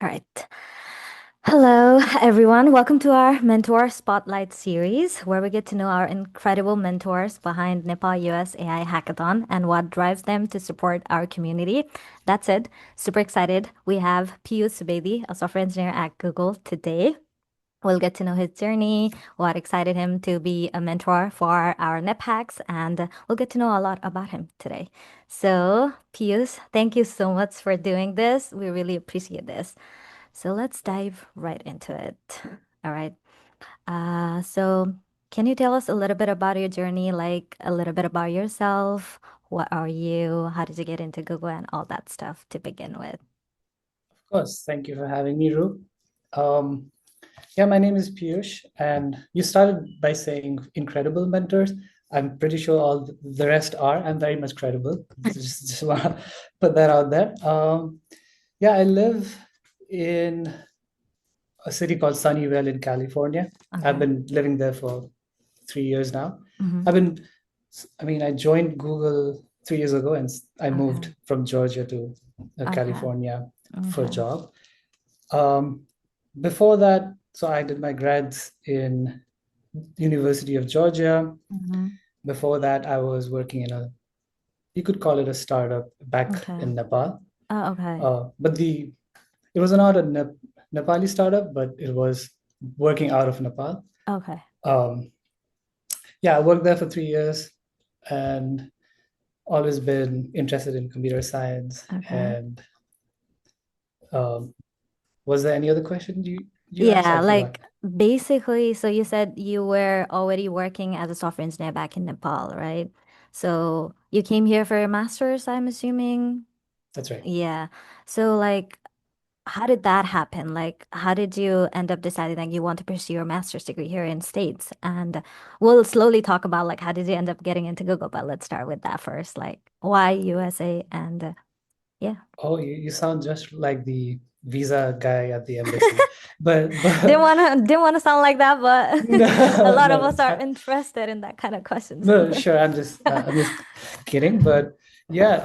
All right. Hello, everyone. Welcome to our Mentor Spotlight series, where we get to know our incredible mentors behind Nepal-US AI Hackathon and what drives them to support our community. That's it. Super excited. We have Piyush Subedi, a software engineer at Google today. We'll get to know his journey, what excited him to be a mentor for our NEP hacks, and we'll get to know a lot about him today. So, Piyush, thank you so much for doing this. We really appreciate this. So let's dive right into it. All right. So can you tell us a little bit about your journey, like a little bit about yourself? What are you? How did you get into Google and all that stuff to begin with? Of course, thank you for having me, Ru. Um, yeah, my name is Piyush, and you started by saying incredible mentors. I'm pretty sure all the rest are. I'm very much credible. Just want to put that out there. Yeah, I live in a city called Sunnyvale in California. I've Okay. been living there for 3 years now. Mm-hmm. I've been, I joined Google 3 years ago, and I Okay. moved from Georgia to Okay. California for a Okay. job. Um, Before that, so I did my grads in University of Georgia. Mm-hmm. Before that, I was working in you could call it a startup back Okay. in Nepal. Oh, okay. But it was not a Nepali startup, but it was working out of Nepal. Okay. Um, yeah, I worked there for 3 years and always been interested in computer science. Okay. And um, was there any other question you asked? I Yeah, forgot. like basically, so you said you were already working as a software engineer back in Nepal, right? So you came here for your master's, I'm assuming. That's right. Yeah. So like how did that happen? Like how did you end up deciding that you want to pursue your master's degree here in States? And we'll slowly talk about like how did you end up getting into Google, but let's start with that first. Like why USA and yeah. Oh, you sound just like the visa guy at the embassy. But Didn't wanna sound like that, but a no, lot of no, us are interested in that kind of questions. no, sure. I'm just kidding. But yeah,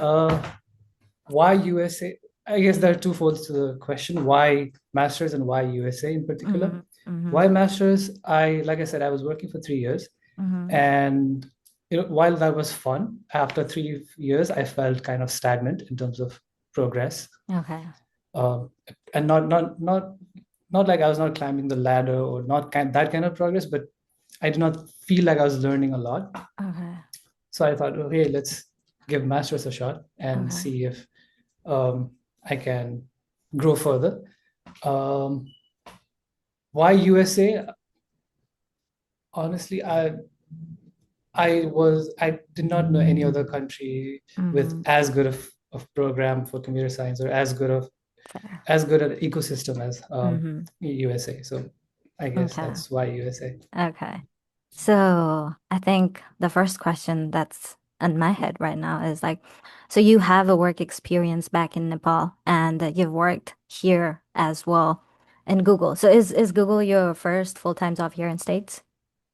why USA? I guess there are two folds to the question: why masters and why USA in particular. Mm-hmm. Mm-hmm. Why masters? Like I said, I was working for 3 years, Mm-hmm. and while that was fun, after 3 years, I felt kind of stagnant in terms of progress. Okay. Um, and not like I was not climbing the ladder or not that kind of progress, but I did not feel like I was learning a lot. Okay. So I thought, oh, hey, let's give masters a shot and Okay. see if I can grow further. Um, why USA? Honestly, I did not know any other country with Mm-hmm. as good of program for computer science or Fair. as good an ecosystem as Mm-hmm. USA. So I guess Okay. that's why USA. Okay. So I think the first question that's in my head right now is like, so you have a work experience back in Nepal and you've worked here as well in Google. So is Google your first full-time job here in States?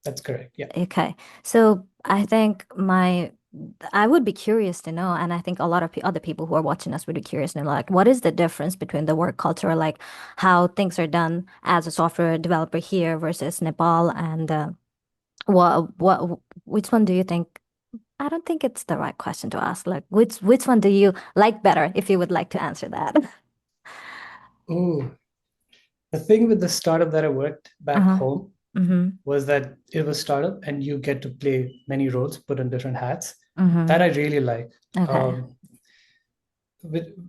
That's correct. Yeah. Okay. So I think I would be curious to know, and I think a lot of other people who are watching us would be curious to know, like, what is the difference between the work culture, like how things are done as a software developer here versus Nepal, and which one do you think? I don't think it's the right question to ask. Like, which one do you like better, if you would like to answer that? Oh, the thing with the startup that I worked back Uh-huh. home Mm-hmm. was that it was startup and you get to play many roles, put on different hats. That Mm-hmm. I really like. Okay. Um,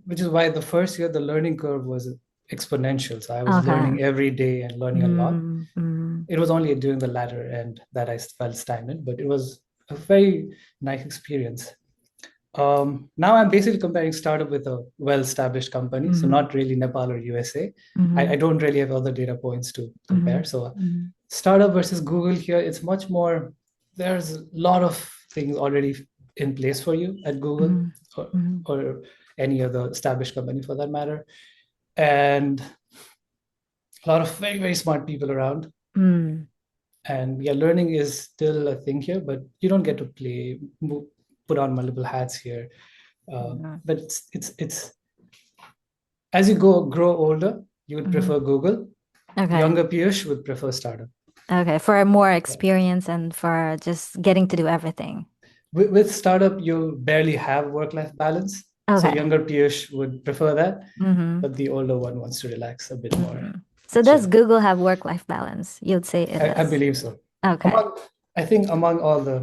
which is why the first year the learning curve was exponential. So I was Okay. learning every day and learning a lot. Mm-hmm. It was only during the latter end that I felt stagnant, but it was a very nice experience. Now I'm basically comparing startup with a well-established company, so Mm-hmm. not really Nepal or USA. I Mm-hmm. don't really have other data points to compare. So Mm-hmm. startup versus Google here, it's much more, there's a lot of things already in place for you at Google Mm-hmm. or, Mm-hmm. or any other established company for that matter. And a lot of very, very smart people around. Mm-hmm. And yeah, learning is still a thing here, but you don't get to put on multiple hats here. But it's as you grow older, you would Hmm. prefer Google. Okay. Younger Piyush would prefer startup. Okay. For more Yeah. experience and for just getting to do everything. With startup, you barely have work-life balance. So Okay. younger Piyush would prefer that, Mm-hmm. but the older one wants to relax a bit more, Mm-hmm. So does chill. Google have work-life balance? You'd say it I does. believe so. Okay. Among, I think among all the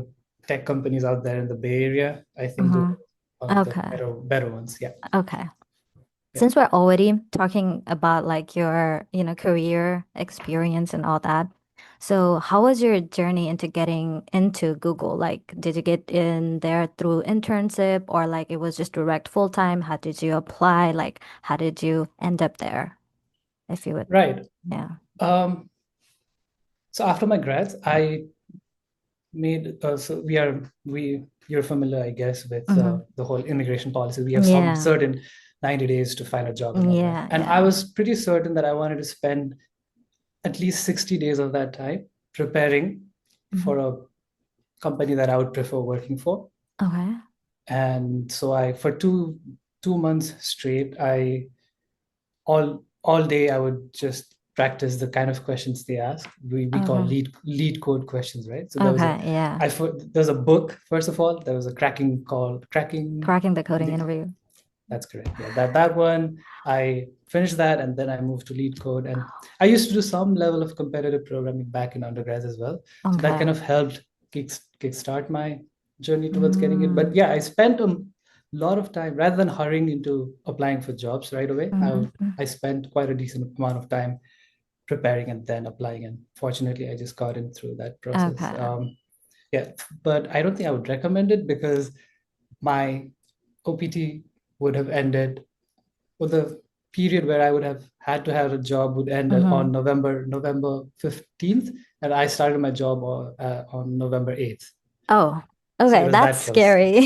tech companies out there in the Bay Area, I think Google Mm-hmm. is one of the Okay. better ones. Yeah. Okay. Yeah. Since we're already talking about like your, career experience and all that, so how was your journey into getting into Google? Like, did you get in there through internship or like it was just direct full time? How did you apply? Like, how did you end up there? If you would, Right. yeah. Um, so after my grads, I made so we you're familiar, I guess, with Mm-hmm. the whole immigration policy. We have some Yeah. certain 90 days to find a job and all that. Yeah. And I Yeah. was pretty certain that I wanted to spend at least 60 days of that time preparing Mm-hmm. for a company that I would prefer working for. Okay. And so I for 2 months straight, I all day I would just practice the kind of questions they ask. We call Okay. lead code questions, right? So Okay. Yeah. there's a book, first of all. There was a cracking called cracking Cracking the coding the, interview. that's correct. Yeah, that one. I finished that and then I moved to lead code. And I used to do some level of competitive programming back in undergrad as well. So that kind Okay. of helped kickstart my journey towards getting it. But Mm. yeah, I spent a lot of time rather than hurrying into applying for jobs right away. Mm-hmm. I spent quite a decent amount of time preparing and then applying. And fortunately, I just got in through that process. Okay. Yeah, but I don't think I would recommend it because my OPT would have ended, or the period where I would have had to have a job would end Mm-hmm. on November 15th, and I started my job on November 8th. Oh, So it okay. was That's that close. scary.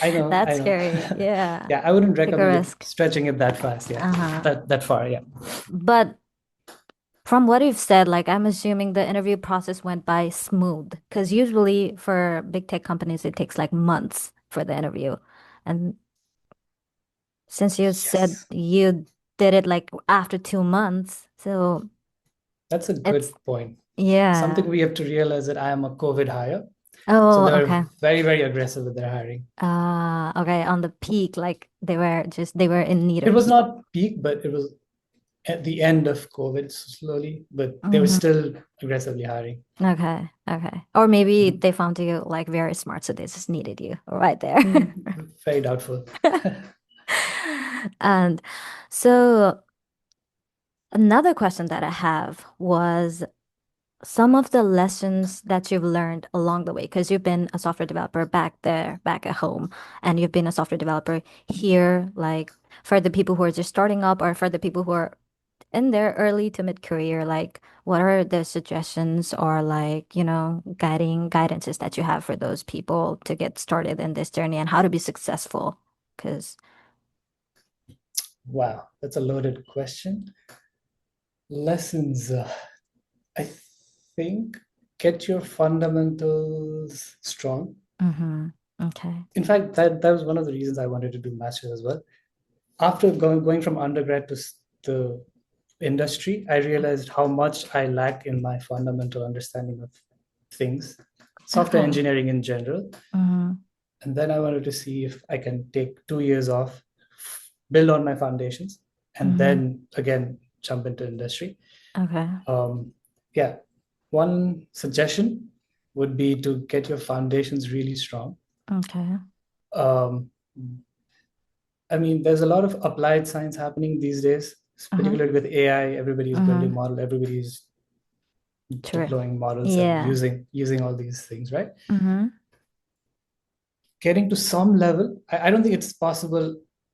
I That's know. scary. Yeah. Yeah, I wouldn't Take a recommend it risk. stretching it that fast. Yeah, Uh-huh. that far. Yeah. But from what you've said, like I'm assuming the interview process went by smooth because usually for big tech companies, it takes like months for the interview. And since you said Yes, you did it like after 2 months, so that's a it's, good point. yeah. Something we have to realize that I am a COVID hire, so Oh, they're okay. very aggressive with their hiring. Okay. On the peak, like they were in need It of was people. not peak, but it was at the end of COVID slowly, but they were Hmm. still aggressively hiring. Okay. Okay. Or maybe Mhm. they found you like very smart, so they just needed you right there. Very doubtful. And so another question that I have was some of the lessons that you've learned along the way, because you've been a software developer back there, back at home, and you've been a software developer here, like for the people who are just starting up or for the people who are in their early to mid career, like what are the suggestions or like, guidances that you have for those people to get started in this journey and how to be successful? Because, Wow, that's a loaded question. Lessons. I think get your fundamentals strong. mm-hmm. Okay. In fact, that was one of the reasons I wanted to do masters as well. After going from undergrad to the industry, I realized how much I lack in my fundamental understanding of things, software Okay. engineering in general. Mm-hmm. And then I wanted to see if I can take 2 years off, build on my foundations, and Mm-hmm. then again jump into industry. Okay. Um, yeah, one suggestion would be to get your foundations really strong. Okay. Um, I mean, there's a lot of applied science happening these days, Mm-hmm. particularly with AI. Everybody is building Mm-hmm. model, everybody is True. deploying models and Yeah. using all these things, right? Mm-hmm. Getting to some level, I don't think it's possible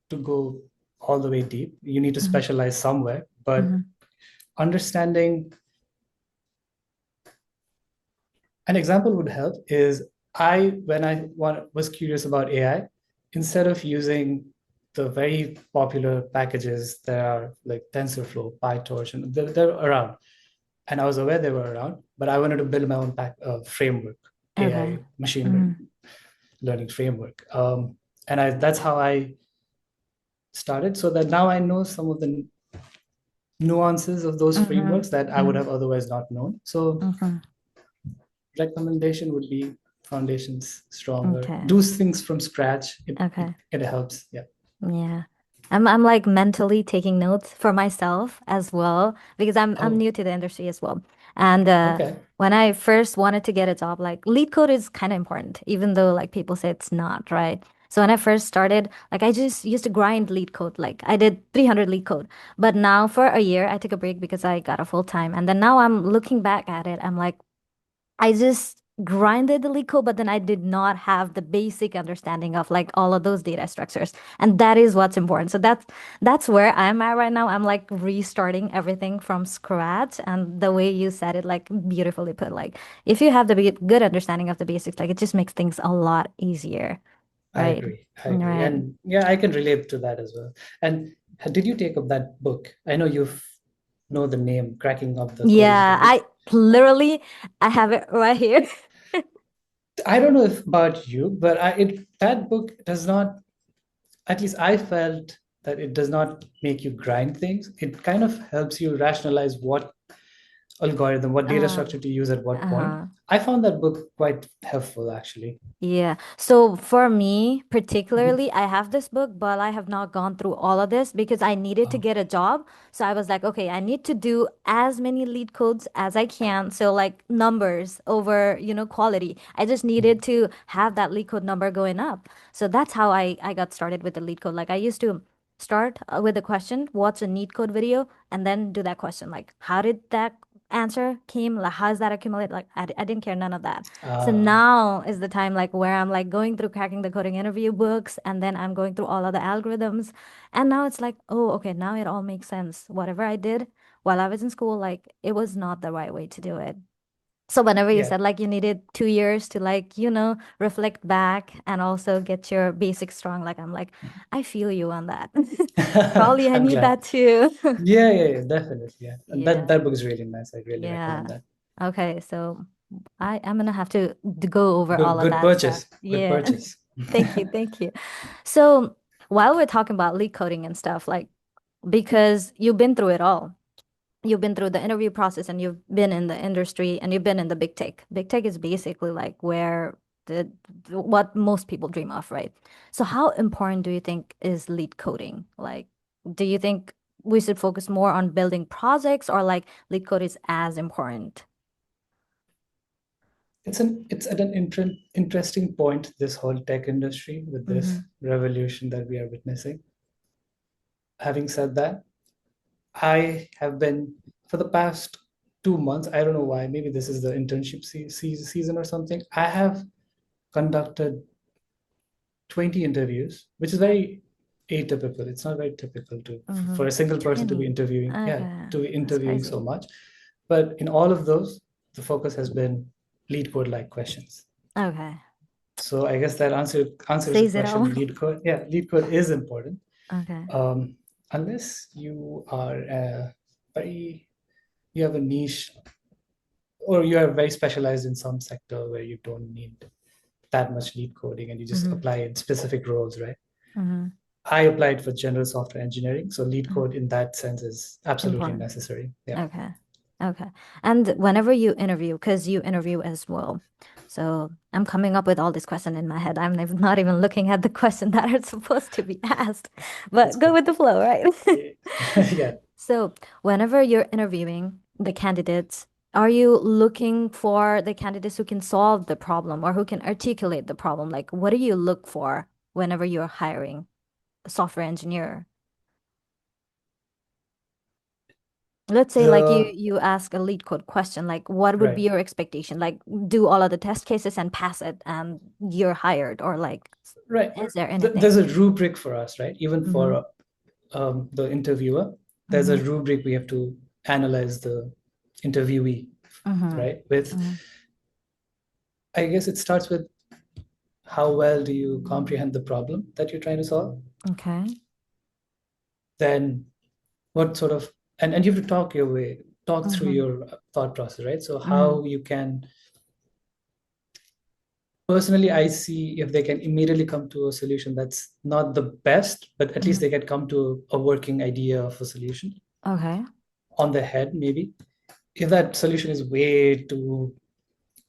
to go all the way deep. You need to Mm-hmm. specialize somewhere, but Mm-hmm. understanding an example would help is when was curious about AI, instead of using the very popular packages that are like TensorFlow, PyTorch, and they're around, and I was aware they were around, but I wanted to build my own framework, Okay. AI machine Mm-hmm. learning framework, that's how I started. So that now I know some of the nuances of those Mm-hmm. frameworks that I would Mm-hmm. have otherwise not known. So Mm-hmm. recommendation would be foundations stronger. Okay. Do things from scratch. Okay. It helps. Yeah. Yeah. I'm like mentally taking notes for myself as well because I'm Oh, new to the industry as well. And okay. when I first wanted to get a job, like lead code is kind of important, even though like people say it's not, right? So when I first started, like I just used to grind lead code. Like I did 300 lead code. But now for a year, I took a break because I got a full time. And then now I'm looking back at it, I'm like, I just grinded the lead code, but then I did not have the basic understanding of like all of those data structures. And that is what's important. So that's where I'm at right now. I'm like restarting everything from scratch. And the way you said it, like beautifully put, like if you have the good understanding of the basics, like it just makes things a lot easier. I Right. agree. I agree. Right. And yeah, I can relate to that as well. And did you take up that book? I know you know the name, Cracking Up the Coding Yeah, Code. I literally I have it right here. I don't know if about you, but that book does not, at least I felt that it does not make you grind things. It kind of helps you rationalize what algorithm, what data Uh, structure to use at what point. uh-huh. I found that book quite helpful, actually. Yeah. So for me, Mhm. particularly, I have this book, but I have not gone through all of this because I needed to Oh, get a job. So I was like, okay, I need to do as many lead codes as I can. So like numbers over, quality. I just mhm. needed to have that lead code number going up. So that's how I got started with the lead code. Like I used to start with a question, what's a neat code video? And then do that question, like, how did that answer came? Like, how does that accumulate? Like, I didn't care none of that. So Uh, now is the time like where I'm like going through cracking the coding interview books and then I'm going through all of the algorithms. And now it's like, oh, okay, now it all makes sense. Whatever I did while I was in school, like it was not the right way to do it. So whenever you yeah. said like you needed 2 years to like, reflect back and also get your basics strong, like I'm like, I feel you on that. Probably I I'm need glad. that too. Yeah, yeah, yeah, definitely. Yeah. And that Yeah. book is really nice. I really Yeah. recommend that. Okay, so I'm gonna have to go over all of Good that stuff. purchase. Good Yeah. purchase. Thank you, thank you. So while we're talking about leak coding and stuff, like because you've been through it all. You've been through the interview process and you've been in the industry and you've been in the big tech. Big tech is basically like where what most people dream of, right? So how important do you think is lead coding? Like, do you think we should focus more on building projects or like lead code is as important? It's at an interesting point, this whole tech industry with this Mm-hmm. revolution that we are witnessing. Having said that, I have been for the past 2 months, I don't know why, maybe this is the internship season or something. I have conducted 20 interviews, which is very atypical. It's not very typical to Mm-hmm. for a single person to be 20. interviewing, yeah, Okay. to be That's interviewing so crazy. much. But in all of those, the focus has been lead code like questions. Okay. So I guess that answers the Says it all. question. Lead code, yeah, lead code is important. Okay. Um, unless you are very you have a niche or you are very specialized in some sector where you don't need that much lead coding and you just Mm-hmm. apply in specific roles, right? Mm-hmm. I applied for general software engineering, so lead Mm-hmm. code in that sense is absolutely Important. necessary. Yeah, Okay. Okay. And whenever you interview, because you interview as well. So I'm coming up with all this question in my head. I'm not even looking at the question that are supposed to be asked, that's but go cool. with the flow, right? Yeah, yeah. So whenever you're interviewing the candidates, are you looking for the candidates who can solve the problem or who can articulate the problem? Like, what do you look for whenever you're hiring a software engineer? Let's say like you The you ask a lead code question, like what would be right, your expectation? Like do all of the test cases and pass it and you're hired or like right. is there anything? There's a rubric for us, right? Even Mm-hmm. for the interviewer, there's a Mm-hmm. rubric we have to analyze the interviewee, Mm-hmm. right? With, Mm-hmm. I guess it starts with how well do you comprehend the problem that you're trying to solve? Okay. Then what sort of, and you have to talk through Mm-hmm. your thought process, right? So Mm-hmm. how you can, personally, I see if they can immediately come to a solution that's not the best, but at least Mm-hmm. they can come to a working idea of a solution. Okay. on the head, maybe. If that solution is way too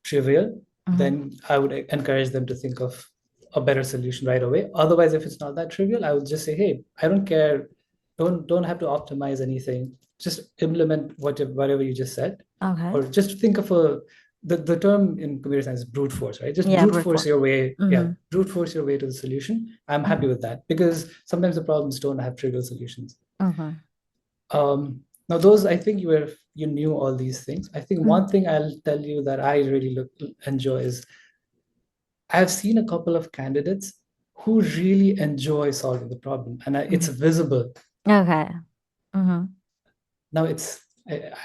trivial, Mm-hmm. then I would encourage them to think of a better solution right away. Otherwise, if it's not that trivial, I would just say, hey, I don't care. Don't have to optimize anything. Just implement whatever you just said, Okay. or just think of the term in computer science is brute force, right? Just Yeah, brute brute force force. your way. Yeah, Mm-hmm. brute force your way to the solution. I'm happy with that because sometimes the problems don't have trivial solutions. Mm-hmm. Now those I think you knew all these things. I think Mm-hmm. one thing I'll tell you that I really enjoy is I've seen a couple of candidates who really enjoy solving the problem, and it's Mm-hmm. visible. Okay. Mm-hmm. Now I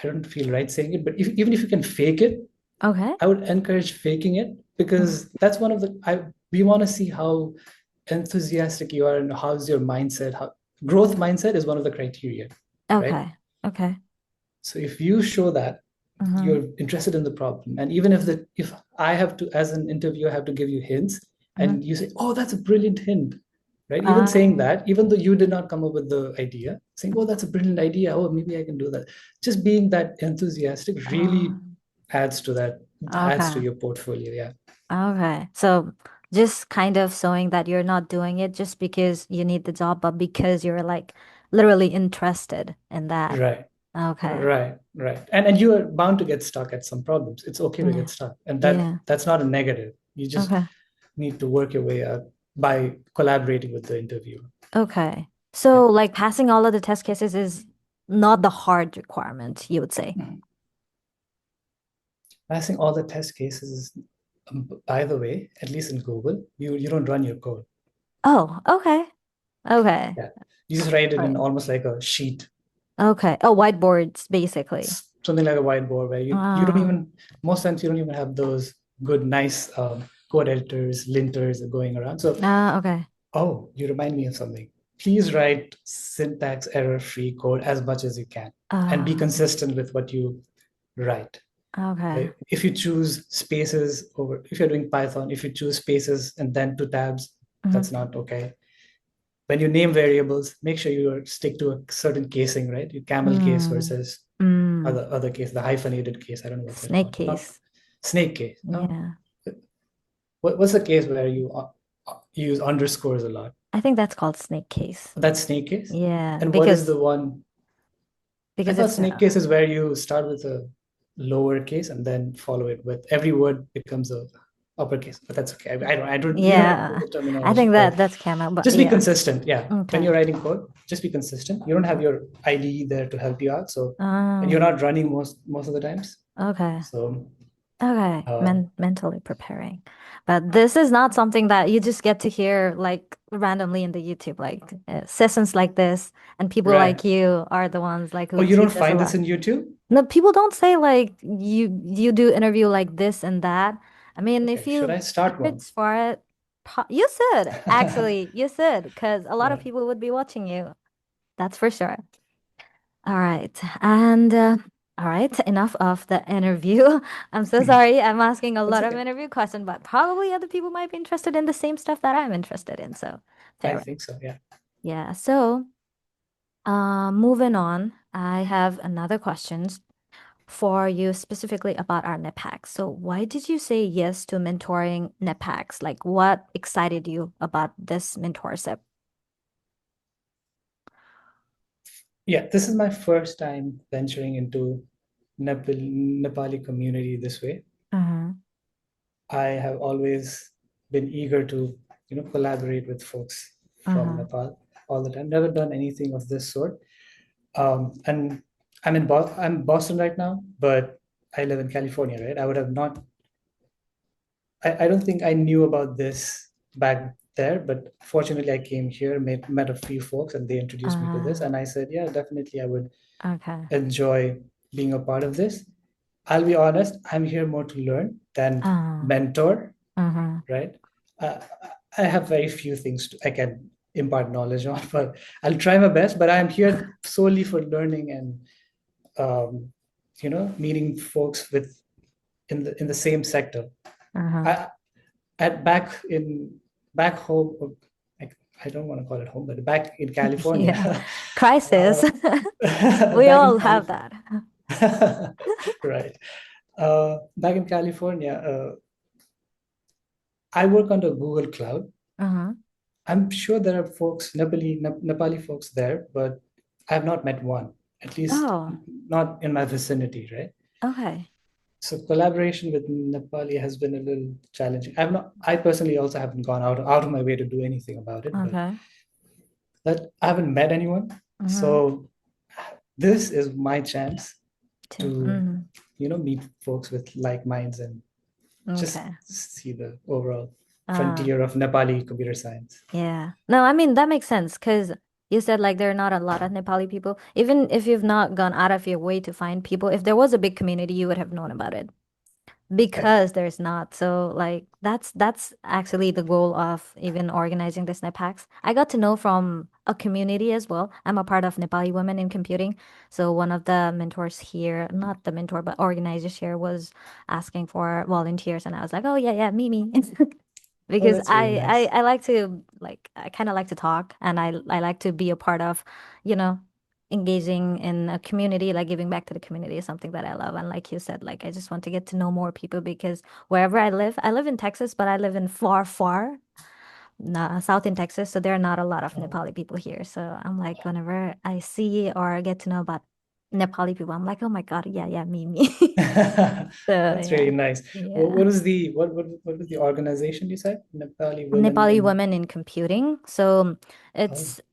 don't feel right saying it, but even if you can fake it, Okay. I would encourage faking it Mm-hmm. because that's one of the we want to see how enthusiastic you are and how's your mindset. How growth mindset is one of the criteria, right? Okay. Okay. So if you show that Mm-hmm. you're interested in the problem, and even if I have to, as an interviewer, have to give you hints, Mm-hmm. and you say, oh, that's a brilliant hint, right? Even saying Um, that, even though you did not come up with the idea, saying, oh, that's a brilliant idea, oh, maybe I can do that. Just being that enthusiastic really um, adds to that, adds okay. to your portfolio. Yeah. Okay. So just kind of showing that you're not doing it just because you need the job, but because you're like literally interested in that. Right. Okay. Right. And you are bound to get stuck at some problems. It's okay to Yeah. get stuck, and Yeah. that's not a negative. You just Okay. need to work your way out by collaborating with the interviewer. Okay. Yeah. So like passing all of the test cases is not the hard requirement, you would say. Mhm. Passing all the test cases, by the way, at least in Google, you don't run your code. Oh, okay. Okay. Yeah. You just write it in Right. almost like a sheet, Okay. Oh, whiteboards, basically. something like a whiteboard where you don't Oh, even, most times you don't even have those good, nice code editors, linters going around. So, okay. oh, you remind me of something. Please write syntax error-free code as much as you can and be Oh, consistent with what you write. okay. Right? If you choose spaces over, if you're doing Python, if you choose spaces and then two tabs, Hmm. that's not okay. When you name variables, make sure you stick to a certain casing, right? Your camel case Mm, versus mm. other case, the hyphenated case. I don't know what they're Snake called. Not case. snake case. No. Yeah. What's the case where you use underscores a lot? I think that's called snake case. That's snake case. Yeah, And what is because the one? I because thought it's snake case is where you start with a lower case and then follow it with every word becomes a uppercase. But that's okay. I don't. You don't have to know yeah. the I terminology, think but that's camel, but just be yeah. consistent. Yeah, when Okay. you're writing code, just be consistent. You don't have your IDE there to help you out, so and you're Oh, not running most of the times. okay. So Okay, uh, mentally preparing. But this is not something that you just get to hear like randomly in the YouTube, like sessions like this, and people right. like you are the ones like Oh, who you don't teach us a find this lot. in YouTube? No, people don't say like you do interview like this and that. I mean, if Okay, should you I start one? search for it, you should actually, you should, because a lot of Yeah, people would be watching you. That's for sure. All right. And all right, enough of the interview. I'm so sorry. I'm asking a that's lot of okay. interview questions, but probably other people might be interested in the same stuff that I'm interested in. So I fair. think so. Yeah. Yeah. So moving on, I have another questions for you specifically about our NEPACs. So why did you say yes to mentoring NEPACs? Like what excited you about this mentorship? Yeah, this is my first time venturing into Nepali community this way. Uh-huh. I have always been eager to, collaborate with folks from Uh-huh. Nepal all the time. Never done anything of this sort. And I'm Boston right now, but I live in California, right? I would have not. I don't think I knew about this back there, but fortunately I came here, met a few folks, and they introduced me to this, Uh, and I said, yeah, definitely I would okay. enjoy being a part of this. I'll be honest, I'm here more to learn than Uh, mentor, uh-huh. right? Uh, I have very few things I can impart knowledge on, but I'll try my best. But I'm here solely for learning and meeting folks with in the same sector. Uh-huh. I at back in back home, like I don't want to call it home, but back in California, Yeah. Crisis. uh, We back in all have California. that. Right. Back in California, I work under Google Cloud. Uh-huh. I'm sure there are folks, Nepali folks there, but I have not met one, at least Oh, not in my vicinity, right? okay. So collaboration with Nepali has been a little challenging. I personally also haven't gone out of my way to do anything about it, but Okay. that I haven't met anyone. Mm-hmm. So this is my chance to, Mm-hmm. meet folks with like minds and just Okay. see the overall Uh, frontier of Nepali computer science. yeah. No, I mean that makes sense because you said like there are not a lot of Nepali people. Even if you've not gone out of your way to find people, if there was a big community, you would have known about it. Yeah. Because there's not. So like that's actually the goal of even organizing the SNP hacks. I got to know from a community as well. I'm a part of Nepali Women in Computing. So one of the mentors here, not the mentor, but organizers here was asking for volunteers and I was like, "Oh yeah, yeah, me." Oh, Because that's really nice. I like to like I kind of like to talk and I like to be a part of, you know, engaging in a community, like giving back to the community is something that I love. And like you said, like I just want to get to know more people because wherever I live in Texas, but I live in far south in Texas, so there are not a lot of Oh. Nepali people here. So I'm like, whenever I see or get to know about Nepali people, I'm like, oh my God, yeah, yeah, me. So That's yeah, really nice. yeah. What was the organization you said? Nepali Women Nepali in. Women in Computing. So Oh,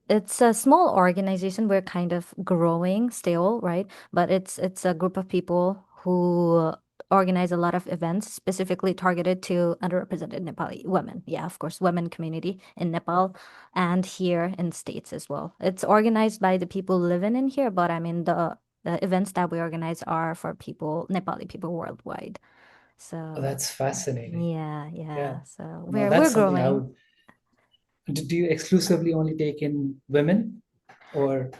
it's a small organization. We're kind of growing still, right? But it's a group of people who organize a lot of events specifically targeted to underrepresented Nepali women. Yeah, of course, women community in Nepal and here in States as well. It's organized by the people living in here, but I mean the events that we organize are for people, Nepali people worldwide. So that's fascinating. yeah, Yeah. yeah. So No, we're that's something I growing. would. Do you exclusively only take in women, or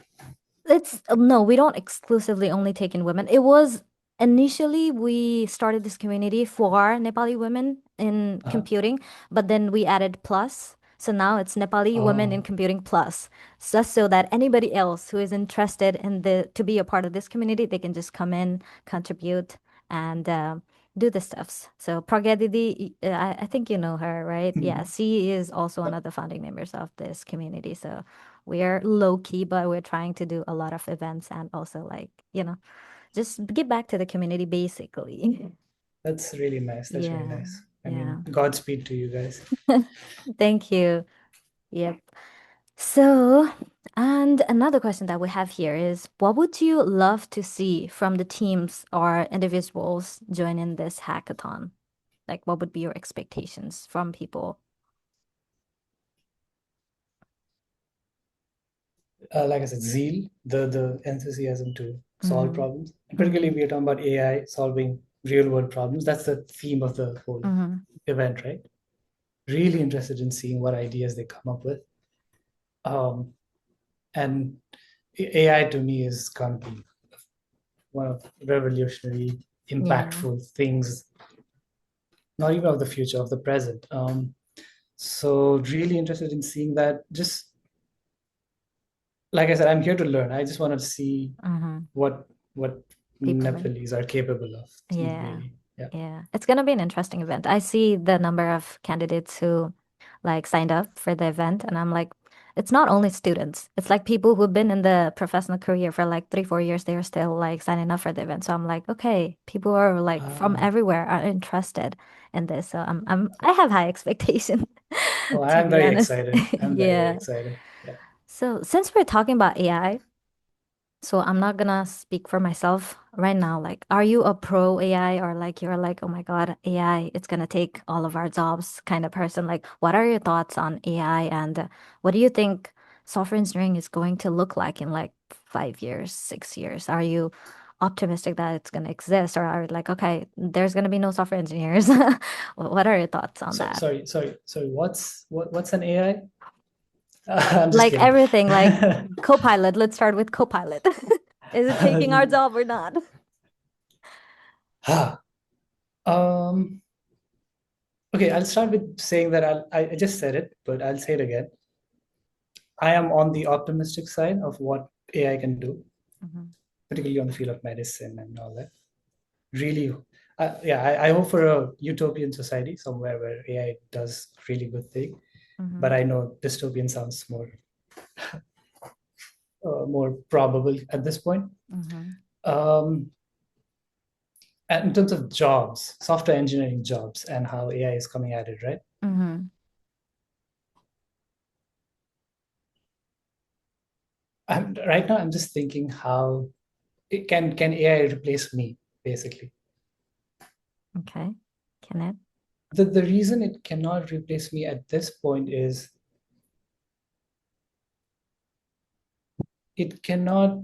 It's no, we don't exclusively only take in women. It was initially we started this community for Nepali women in computing, but then we added plus. So now it's Nepali women in oh, computing plus, just so that anybody else who is interested in the to be a part of this community, they can just come in, contribute, and do the stuffs. So Pragya Didi, I think you know her, right? Yeah, mhm. she is also one of the founding members of this community. So we're low key, but we're trying to do a lot of events and also like, just give back to the community basically. That's really nice. That's really Yeah. nice. I Yeah. mean, Godspeed to you guys. Thank you. Yep. So, and another question that we have here is what would you love to see from the teams or individuals joining this hackathon? Like, what would be your expectations from people? Like I said, zeal, the enthusiasm to solve Mm-hmm. problems. And particularly, Mm-hmm. we are talking about AI solving real world problems. That's the theme of the whole Mm-hmm. event, right? Really interested in seeing what ideas they come up with. Um, and AI to me is going to be one of revolutionary, Yeah. impactful things, not even of the future, of the present. So really interested in seeing that. Just like I said, I'm here to learn. I just want to see Mm-hmm. what what People. Nepalese are capable of. Yeah. Really, yeah. Yeah. It's gonna be an interesting event. I see the number of candidates who like signed up for the event and I'm like, it's not only students. It's like people who've been in the professional career for like 3, 4 years, they're still like signing up for the event. So I'm like, okay, people are like from Ah, everywhere are interested in this. So I have high expectation oh, to I'm be very honest. excited. I'm very, very Yeah. excited. Yeah. So since we're talking about AI, so I'm not gonna speak for myself right now. Like, are you a pro AI or like you're like, oh my God, AI, it's gonna take all of our jobs kind of person? Like, what are your thoughts on AI and what do you think software engineering is going to look like in like 5 years, 6 years? Are you optimistic that it's gonna exist or are you like, okay, there's gonna be no software engineers? What are your thoughts on So that? sorry. What's an AI? I'm just Like kidding. everything, like Copilot. Let's start with Copilot. Is it taking our job or not? Ah, um, okay, I'll start with saying that I just said it, but I'll say it again. I am on the optimistic side of what AI can do. Mhm. particularly on the field of medicine and all that. Really, yeah, I hope for a utopian society somewhere where AI does really good thing. Mm-hmm. But I know dystopian sounds more probable at this point. Mm-hmm. Um, and in terms of jobs, software engineering jobs, and how AI is coming at it, right? Mm-hmm. Right now, I'm just thinking how can AI replace me, basically. Okay. Can it? The reason it cannot replace me at this point is it cannot.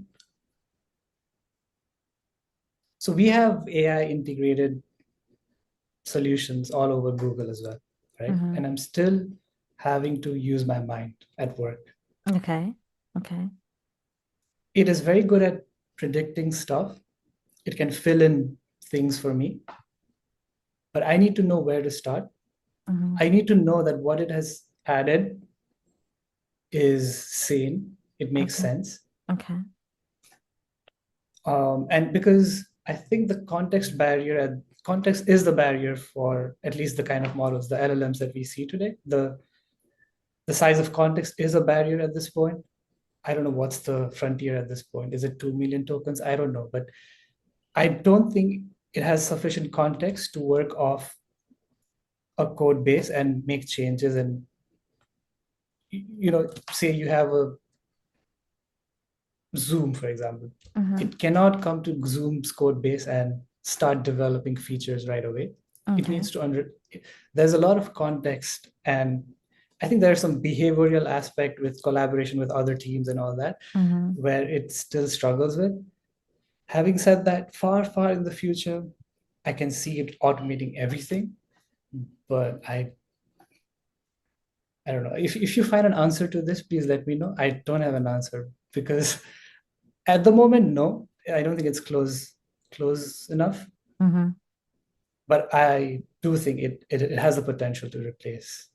So we have AI integrated solutions all over Google as well, right? Mm-hmm. And I'm still having to use my mind at work. Okay. Okay. It is very good at predicting stuff. It can fill in things for me, but I need to know where to start. Mm-hmm. I need to know that what it has added is sane, it makes Okay. sense. Okay. And because I think the context is the barrier for at least the kind of models, the LLMs that we see today. The size of context is a barrier at this point. I don't know what's the frontier at this point. Is it 2 million tokens? I don't know, but I don't think it has sufficient context to work off a code base and make changes. And say you have a Zoom, for example, Mm-hmm. it cannot come to Zoom's code base and start developing features right away. It Okay. needs to there's a lot of context, and I think there's some behavioral aspect with collaboration with other teams and all that Mm-hmm. where it still struggles with. Having said that, far, far in the future, I can see it automating everything, but I don't know. If you find an answer to this, please let me know. I don't have an answer because at the moment, no, I don't think it's close enough. Mm-hmm. But I do think it has the potential to replace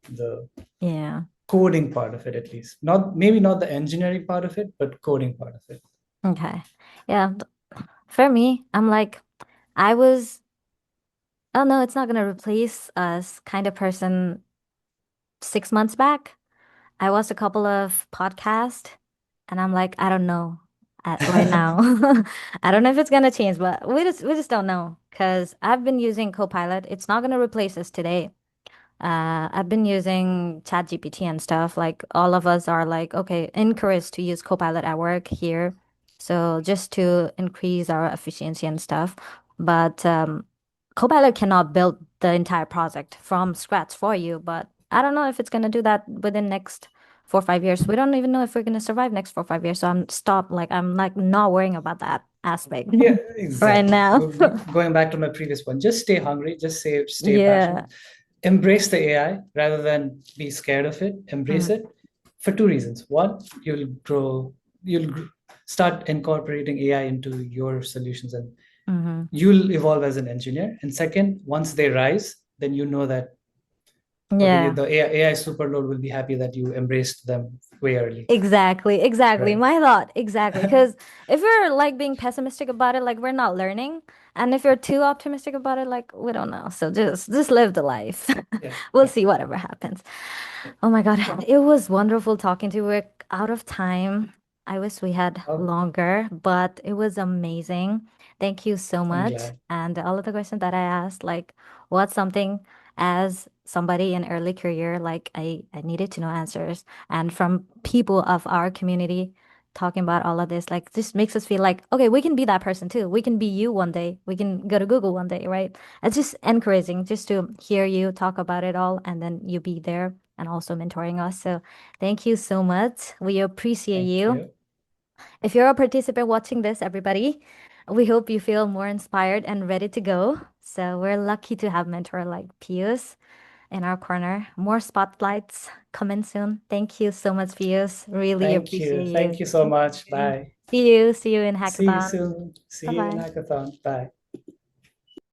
the Yeah. coding part of it, at least. Not maybe not the engineering part of it, but coding part of it. Okay. Yeah. For me, I'm like, I was, oh no, it's not gonna replace us kind of person 6 months back. I watched a couple of podcasts and I'm like, I don't know right now. I don't know if it's gonna change, but we just don't know. Because I've been using Copilot. It's not gonna replace us today. I've been using ChatGPT and stuff. Like all of us are like, okay, encouraged to use Copilot at work here. So just to increase our efficiency and stuff. But Copilot cannot build the entire project from scratch for you. But I don't know if it's gonna do that within next 4 or 5 years. We don't even know if we're gonna survive next 4 or 5 years. So I'm like not worrying about that aspect Yeah, right exactly. now. Going back to my previous one, just stay hungry, just stay passionate, Yeah. embrace the AI rather than be scared of it. Embrace Mm, it for two reasons. One, you'll start incorporating AI into your solutions, and hmm. you'll evolve as an engineer. And second, once they rise, then you know that okay, Yeah. the AI superload will be happy that you embraced them way early, Exactly, exactly. right? My thought, exactly. Because if you're like being pessimistic about it, like we're not learning, and if you're too optimistic about it, like we don't know. So just live the life. Yeah, We'll yeah, see whatever happens. yeah. Oh my God, it was wonderful talking to you. We're out of time. I wish we had Oh, longer, but it was amazing. Thank you so I'm much. glad. And all of the questions that I asked, like, what's something as somebody in early career, like I needed to know answers. And from people of our community talking about all of this, like, just makes us feel like, okay, we can be that person too. We can be you one day. We can go to Google one day, right? It's just encouraging just to hear you talk about it all and then you be there and also mentoring us. So thank you so much. We appreciate Thank you. you. If you're a participant watching this, everybody, we hope you feel more inspired and ready to go. So we're lucky to have mentor like Pius in our corner. More spotlights coming soon. Thank you so much, Pius. Really Thank you. appreciate Thank you. you so much. Bye. See you. See you in See you hackathon. soon. Bye See you in bye. hackathon. Bye.